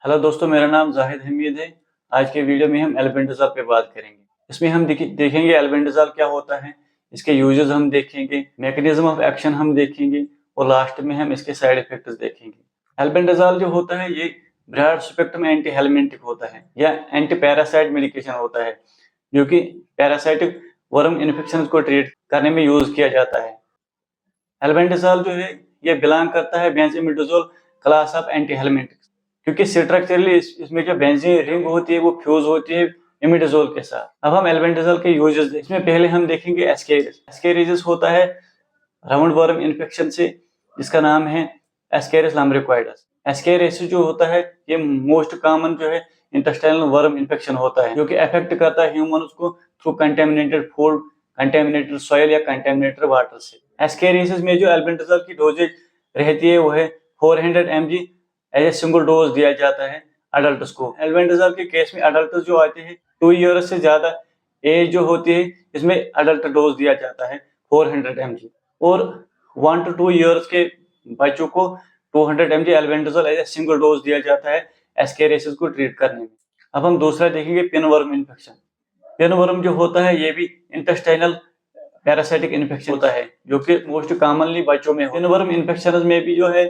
Hello दोस्तों, मेरा नाम जाहिद हमीद है। आज के वीडियो में हम एल्बेंडाजोल पे बात करेंगे। इसमें हम देखेंगे एल्बेंडाजोल क्या होता है, इसके यूजेस हम देखेंगे, मैकेनिज्म ऑफ एक्शन हम देखेंगे और लास्ट में हम इसके साइड इफेक्ट्स देखेंगे। एल्बेंडाजोल जो होता है ये ब्रॉड स्पेक्ट्रम एंटी हेलमिंटिक होता है या एंटी पैरासाइट मेडिकेशन होता है, जो कि पैरासाइटिक वर्म इन्फेक्शन को ट्रीट करने में यूज किया जाता है। एल्बेंडाजोल जो है ये बिलोंग करता है बेंजोइमिडाजोल क्लास ऑफ एंटी हेलमिंटिक्स, क्योंकि स्ट्रक्चरली इसमें जो बेंजीन रिंग होती है वो फ्यूज होती है इमिडाजोल के साथ। अब हम एल्बेंडाजोल के यूजेस इसमें पहले हम देखेंगे एस्केरिस। एस्केरिस होता है राउंड वर्म इन्फेक्शन से, जिसका नाम है एस्केरिस लम्ब्रिक्वाइडस। एस्केरिस जो होता है ये मोस्ट कॉमन जो है इंटेस्टाइनल वर्म इन्फेक्शन होता है, जो कि अफेक्ट करता है ह्यूमन को through contaminated food, contaminated soil या कंटेमिनेटेड वाटर से। एस्केरिस में जो एल्बेंडाजोल की डोजेज रहती है वो है 400 mg as a single dose दिया जाता है अडल्ट्स को। एल्बेंडाजोल के केस में अडल्ट जो आते हैं 2 ईयर्स से ज्यादा एज जो होती है इसमें अडल्ट डोज दिया जाता है 400 mg, और 1 to 2 ईयर्स के बच्चों को 200 mg albendazole as a single dose दिया जाता है एस्केरिस को ट्रीट करने में। अब हम दूसरा देखेंगे पिनवर्म इन्फेक्शन। पिनवर्म जो होता है ये भी इंटेस्टाइनल पैरासाइटिक इन्फेक्शन होता है, जो कि मोस्ट कॉमनली बच्चों में। पिनवर्म इन्फेक्शन में भी जो है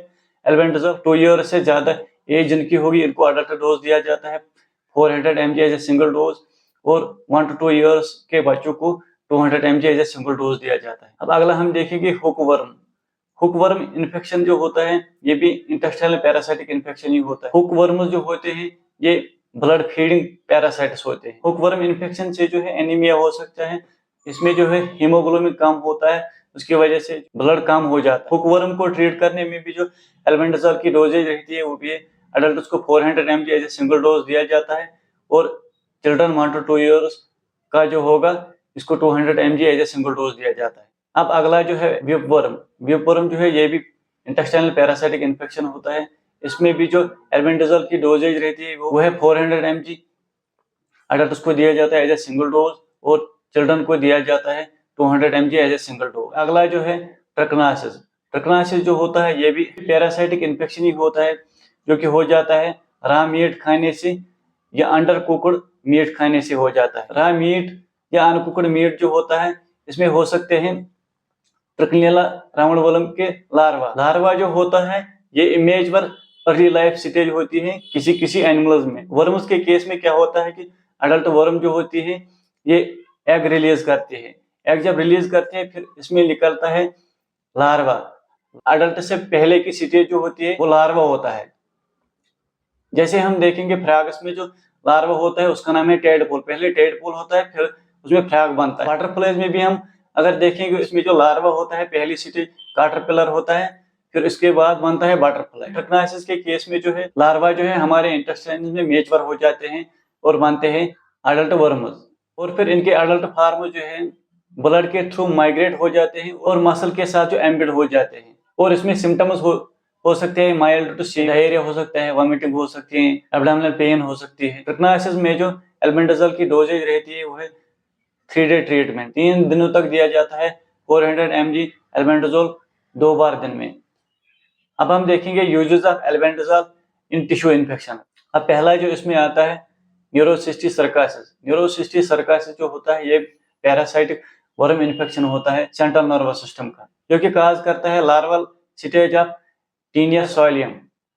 एल्बेंडाजोल 2 ईयर से ज्यादा एज जिनकी होगी इनको अडल्ट डोज दिया जाता है 400 mg as a single dose, और 1 to 2 ईयर्स के बच्चों को 200 mg as a single dose दिया जाता है। अब अगला हम देखेंगे हुकवर्म। हुकवर्म इन्फेक्शन जो होता है ये भी इंटेस्टाइनल पैरासाइटिक इन्फेक्शन ही होता है। हुकवर्म जो होते हैं ये ब्लड फीडिंग पैरासाइट्स होते हैं। हुकवर्म इन्फेक्शन से जो है एनीमिया हो सकता है, इसमें जो है हीमोग्लोबिन कम होता है, उसकी वजह से ब्लड कम हो जाता है। हुकवर्म को ट्रीट करने में भी जो एल्बेंडाजोल की डोजेज रहती है वो भी अडल्ट को 400 mg as a single dose दिया जाता है, और चिल्ड्रन 1 to 2 ईयर्स का जो होगा इसको 200 mg as a single dose दिया जाता है। अब अगला जो है व्यूपवर्म। व्यूपवर्म जो है ये भी इंटेस्टाइनल पैरासाइटिक इन्फेक्शन होता है। इसमें भी जो एल्बेंडाजोल की डोजेज रहती है वो है 400 mg अडल्ट को दिया जाता है एज ए सिंगल डोज, और चिल्ड्रन को दिया जाता है 200 mg as a single dose. अगला जो है ट्रकनासिस। ट्रकनासिस जो होता है ये भी पैरासाइटिक इन्फेक्शन ही होता है, जो कि हो जाता है रॉ मीट खाने से या अंडर कुकड मीट खाने से हो जाता है। रॉ मीट या अनकुकड मीट जो होता है इसमें हो सकते हैं ट्रकनेला राउंडवॉर्म के लार्वा जो होता है ये इमेज पर अर्ली लाइफ स्टेज होती है किसी किसी एनिमल्स में। वर्म्स के केस में क्या होता है कि अडल्ट वर्म जो होती है ये एग रिलीज करती है। एग जब रिलीज करते हैं फिर इसमें निकलता है लार्वा। अडल्ट से पहले की स्टेज जो होती है वो लार्वा होता है। जैसे हम देखेंगे फ्रॉग्स में जो लार्वा होता है उसका नाम है टेडपोल। पहले टेडपोल होता है फिर उसमें फ्रॉग बनता है। वाटरफ्लाइज में भी हम अगर देखेंगे इसमें जो लार्वा होता है पहली स्टेज कैटरपिलर होता है, फिर इसके बाद बनता है बटरफ्लाई। ट्रकनासिस के केस में जो है लार्वा जो है हमारे इंटेस्टाइन में मेच्योर हो जाते हैं और बनते हैं अडल्ट वर्म्स, और फिर इनके अडल्ट फॉर्म जो है ब्लड के थ्रू माइग्रेट हो जाते हैं और मसल के साथ जो एम्बेड हो जाते हैं, और इसमें सिम्टम्स हो सकते हैं माइल्ड टू सीवियर। डायरिया हो सकता है, वॉमिटिंग हो सकती है, एब्डोमिनल पेन हो सकती है। ट्रकनासिस में जो एल्बेंडाजोल की डोजेज रहती है वो है 3 डे ट्रीटमेंट, 3 दिनों तक दिया जाता है 400 mg एल्बेंडाजोल 2 बार दिन में। अब हम देखेंगे uses of albendazole in tissue infection. अब पहला जो इसमें आता है न्यूरोसिस्टिक सर्कासिस। न्यूरोसिस्टिक सर्कासिस जो होता है ये पैरासाइटिक वर्म इन्फेक्शन होता है सेंट्रल नर्वस सिस्टम का, जो कि काज करता है larval stage of taenia solium.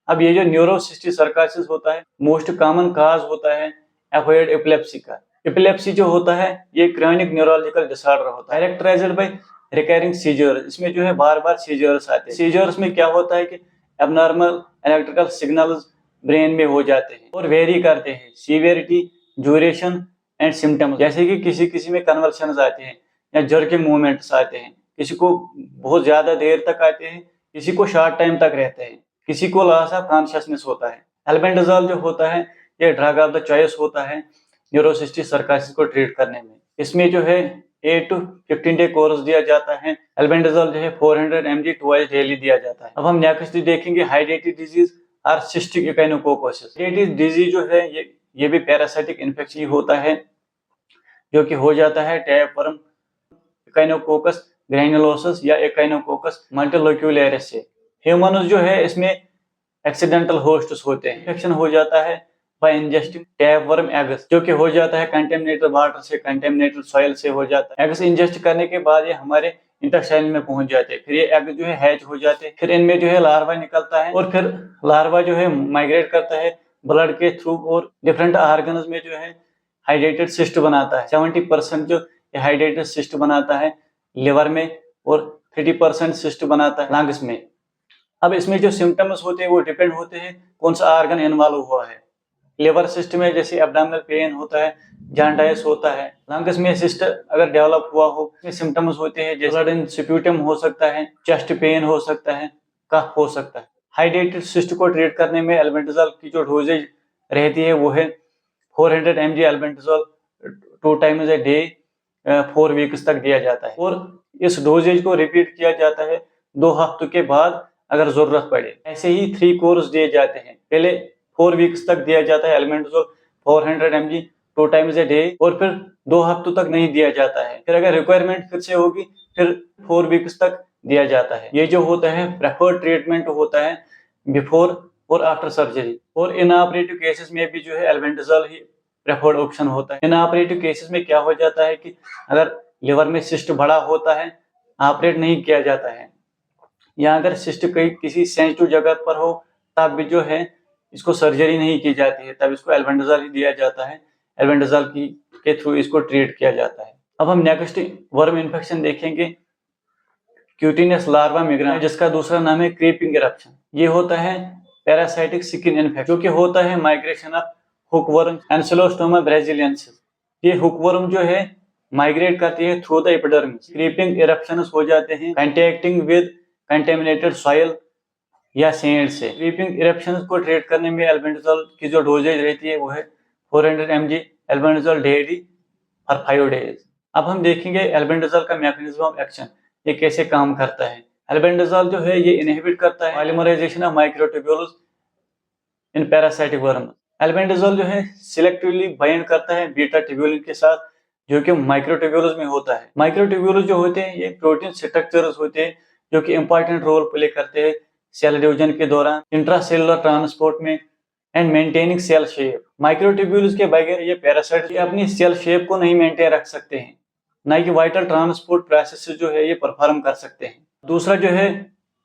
अब ये जो न्यूरोसिस्टिक सर्कासिस होता है मोस्ट कॉमन काज होता है एफोइड एपिलेप्सी का। एपिलेप्सी जो होता है ये क्रॉनिक न्यूरोलॉजिकल डिसऑर्डर होता है कैरेक्टराइज्ड बाय रिकरिंग सीजर। इसमें जो है बार बार सीजर्स आते हैं। सीजर्स में क्या होता है कि एबनॉर्मल इलेक्ट्रिकल सिग्नल्स ब्रेन में हो जाते हैं और वेरी करते हैं सीवियरिटी, ड्यूरेशन एंड सिम्टम्स। जैसे कि किसी किसी में कन्वर्शंस आते हैं या जर्किंग मूवमेंट्स आते हैं, किसी को बहुत ज्यादा देर तक आते हैं, किसी को शॉर्ट टाइम तक रहते हैं, किसी को लॉस ऑफ कॉन्शियसनेस होता है। एल्बेंडाजोल जो होता है ये ड्रग ऑफ द चॉइस होता है न्यूरोसिस्टिक सर्कासिस को ट्रीट करने में। इसमें जो है 8 to 15 डे कोर्स दिया जाता है। एल्बेंडाजोल जो है 400 mg ट्वाइस डेली दिया जाता है। अब हम नेक्स्ट देखेंगे हाइडेटिस डिजीज और सिस्टिक एकाइनोकोकोसिस। हाइडेटिस डिजीज जो है ये भी पैरासाइटिक इन्फेक्शन होता है, जो कि हो जाता है टैपवर्म, एकाइनोकोकस ग्रैन्युलोसस या एकाइनोकोकस मल्टीलोक्यूलरिस से। ह्यूमन जो है इसमें एक्सीडेंटल होस्ट्स होते हैं। इन्फेक्शन हो जाता है बाय इंजेस्टिंग टैपवर्म एग्स, जो कि हो जाता है कंटेमिनेटेड वाटर से, कंटेमिनेटेड सॉइल से हो जाता है। एग्स इंजेस्ट करने के बाद ये हमारे इंटेस्टाइन में पहुंच जाते हैं। फिर ये एग जो है हैच हो जाते हैं, फिर इनमें जो है लार्वा निकलता है और फिर लार्वा जो है माइग्रेट करता है ब्लड के थ्रू और डिफरेंट ऑर्गन्स में जो है हाइड्रेटेड सिस्ट बनाता है। 70% जो हाइड्रेटेड सिस्ट बनाता है लिवर में और 30% सिस्ट बनाता है लंग्स में। अब इसमें जो सिम्टम्स होते हैं वो डिपेंड होते हैं कौन सा ऑर्गन इन्वॉल्व हुआ है। लिवर सिस्ट में जैसे एब्डोमिनल पेन होता है, जॉन्डिस होता है। लंग्स में सिस्ट अगर डेवलप हुआ हो, इसमें सिम्टम्स होते हैं जैसे ब्लड इन स्प्यूटम हो सकता है, चेस्ट पेन हो सकता है, कफ हो सकता है। हाइड्रेटेड सिस्ट को ट्रीट करने में एल्बेंडाजोल की जो डोजेज रहती है वो है 400 mg albendazole 2 times a day 4 weeks तक दिया जाता है और इस डोजेज को रिपीट किया जाता है 2 हफ्तों के बाद अगर जरूरत पड़े। ऐसे ही 3 कोर्स दिए जाते हैं। पहले 4 वीक्स तक दिया जाता है albendazole 400 mg 2 times a day और फिर 2 हफ्तों तक नहीं दिया जाता है। फिर अगर रिक्वायरमेंट फिर से होगी फिर 4 वीक्स तक दिया जाता है। ये जो होता है प्रेफर्ड ट्रीटमेंट होता है बिफोर और आफ्टर सर्जरी। और इन ऑपरेटिव केसेस में भी जो है एल्बेंडाजोल ही प्रेफर्ड ऑप्शन होता है। इन ऑपरेटिव केसेस में क्या हो जाता है कि अगर लिवर में सिस्ट बड़ा होता है, ऑपरेट नहीं किया जाता है, या अगर सिस्ट कहीं किसी सेंसिटिव जगह पर हो तब भी जो है इसको सर्जरी नहीं की जाती है, तब इसको एल्बेंडाजोल ही दिया जाता है। एल्बेंडाजोल के थ्रू इसको ट्रीट किया जाता है। अब हम नेक्स्ट वर्म इन्फेक्शन देखेंगे, क्यूटेनियस लार्वा मिग्रेना, जिसका दूसरा नाम है क्रीपिंग इरप्शन। ये होता है पैरासाइटिक स्किन इन्फेक्शन, जो कि होता है माइग्रेशन ऑफ हुकवर्म एंसिलोस्टोमा ब्राजीलियंसिस। ये हुकवर्म जो है माइग्रेट करती है through the epidermis. Creeping eruptions हो जाते हैं कंटैक्टिंग विद कंटेमिनेटेड सॉइल या सैंड से। क्रीपिंग इरप्शंस को ट्रीट करने में एल्बेंडाजोल की जो डोजेज रहती है वो है 400 mg albendazole daily for 5 days. अब हम देखेंगे एल्बेंडाजोल का मैकेनिज्म ऑफ एक्शन, ये कैसे काम करता है। एल्बेंडाजोल जो है ये इनहिबिट करता है polymerization of microtubules in parasitic worm. Albendazole जो है सिलेक्टिवली बाइंड करता है बीटा ट्यूब्यूलिन के साथ, जो कि माइक्रोट्यूब्यूल्स में होता है। माइक्रोट्यूब्यूल्स जो होते हैं ये प्रोटीन स्ट्रक्चर्स होते हैं जो कि इंपॉर्टेंट रोल प्ले करते हैं सेल डिवीजन के दौरान, इंट्रासेलुलर ट्रांसपोर्ट में and maintaining cell shape. Microtubules के बगैर ये पैरासाइट अपनी सेल शेप को नहीं मेंटेन रख सकते हैं, ना कि वाइटल ट्रांसपोर्ट प्रोसेस जो है ये परफॉर्म कर सकते हैं। दूसरा जो है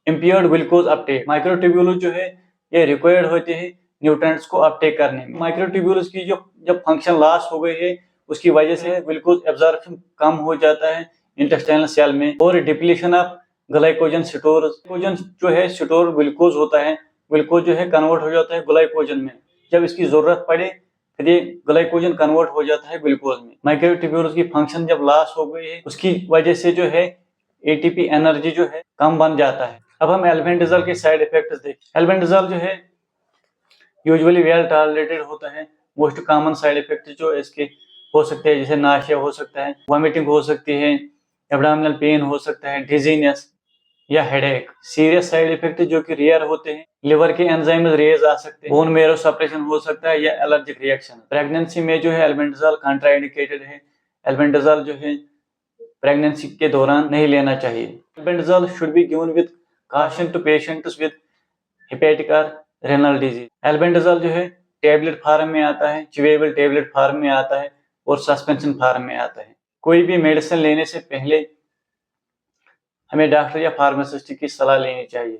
इम्पेयर्ड ग्लूकोज अपटेक। माइक्रोट्यूब्यूल्स जो है ये रिक्वायर्ड होते हैं न्यूट्रिएंट्स को अपटेक करने में। माइक्रोट्यूब्यूल्स की जो जब फंक्शन लॉस हो गई है उसकी वजह से ग्लूकोज एब्जॉर्प्शन कम हो जाता है इंटेस्टाइनल सेल में, और depletion of glycogen store. Glycogen जो है स्टोर ग्लूकोज होता है, ग्लूकोज जो है कन्वर्ट हो जाता है ग्लाइकोजन में। जब इसकी जरूरत पड़े फिर ये ग्लाइकोजन कन्वर्ट हो जाता है ग्लूकोज में। माइक्रोट्यूब्यूल्स की फंक्शन जब लॉस हो गई है उसकी वजह से जो है एटीपी एनर्जी जो है कम बन जाता है। अब हम एल्बेंडाजोल के साइड इफेक्ट्स देखें। एल्बेंडाजोल जो है यूजुअली वेल टॉलरेटेड होता है। मोस्ट कॉमन साइड इफेक्ट जो इसके हो सकते हैं जैसे नाशिया हो सकता है, वॉमिटिंग हो सकती है, एब्डोमिनल पेन हो सकता है, डिजीनेस या हेडेक। सीरियस साइड इफेक्ट जो कि रेयर होते हैं, लिवर के एंजाइम रेज आ सकते हैं, बोन मैरो सप्रेशन हो सकता है या एलर्जिक रिएक्शन। प्रेगनेंसी में जो है एल्बेंडाजोल कॉन्ट्राइंडिकेटेड है। एल्बेंडाजोल जो है प्रेगनेंसी के दौरान नहीं लेना चाहिए। Albendazole should be given with caution to patients with hepatic or renal disease। Albendazole जो है टेबलेट फार्म में आता है, चिवेबल टेबलेट फार्म में आता है और सस्पेंशन फार्म में आता है। कोई भी मेडिसिन लेने से पहले हमें डॉक्टर या फार्मासिस्ट की सलाह लेनी चाहिए।